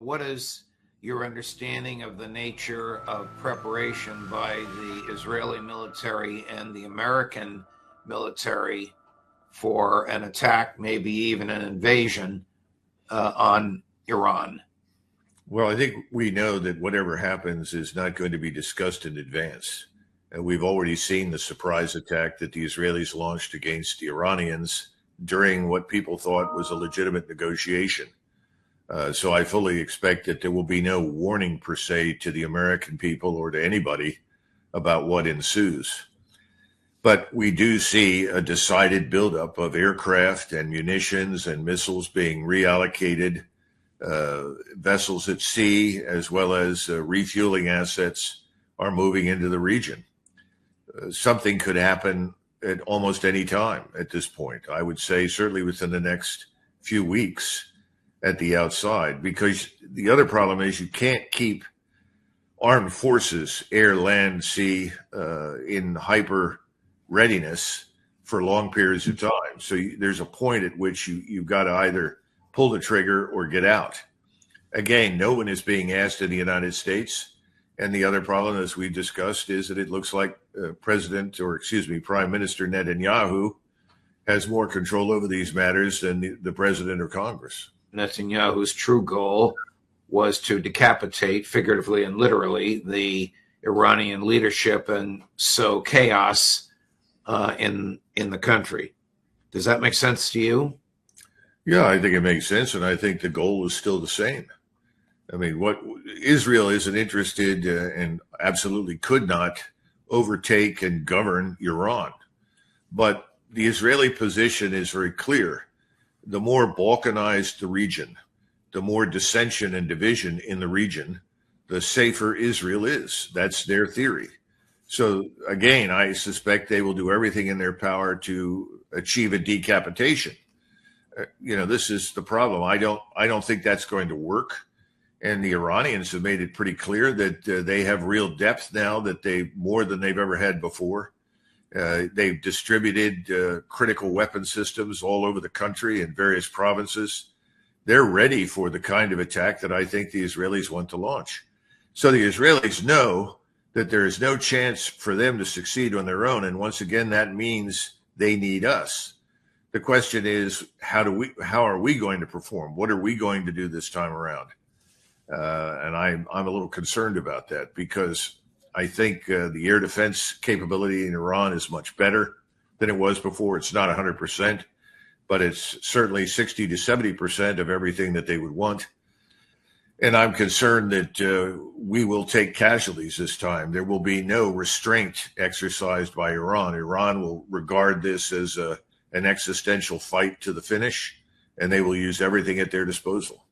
what is your understanding of the nature of preparation by the Israeli military and the American military for an attack, maybe even an invasion on Iran? Well, I think we know that whatever happens is not going to be discussed in advance. And we've already seen the surprise attack that the Israelis launched against the Iranians during what people thought was a legitimate negotiation. So I fully expect that there will be no warning per se to the American people or to anybody about what ensues. But we do see a decided buildup of aircraft and munitions and missiles being reallocated, vessels at sea, as well as refueling assets are moving into the region. Something could happen at almost any time at this point. I would say certainly within the next few weeks at the outside, because the other problem is you can't keep armed forces, air, land, sea, in hyper readiness for long periods of time. So there's a point at which you've got to either pull the trigger or get out. Again, no one is being asked in the United States. And the other problem, as we discussed, is that it looks like Prime Minister Netanyahu has more control over these matters than the president or Congress. Netanyahu's true goal was to decapitate, figuratively and literally, the Iranian leadership and sow chaos in the country. Does that make sense to you? Yeah, I think it makes sense, and I think the goal is still the same. I mean, what Israel isn't interested and absolutely could not overtake and govern Iran. But the Israeli position is very clear. The more balkanized the region, the more dissension and division in the region, the safer Israel is. That's their theory. So again, I suspect they will do everything in their power to achieve a decapitation. This is the problem. I don't think that's going to work. And the Iranians have made it pretty clear that they have real depth now, that more than they've ever had before. They've distributed critical weapon systems all over the country in various provinces. They're ready for the kind of attack that I think the Israelis want to launch. So the Israelis know that there is no chance for them to succeed on their own. And once again, that means they need us. The question is, how are we going to perform? What are we going to do this time around? And I'm a little concerned about that, because I think the air defense capability in Iran is much better than it was before. It's not 100%, but it's certainly 60 to 70% of everything that they would want. And I'm concerned that we will take casualties this time. There will be no restraint exercised by Iran. Iran will regard this as an existential fight to the finish, and they will use everything at their disposal.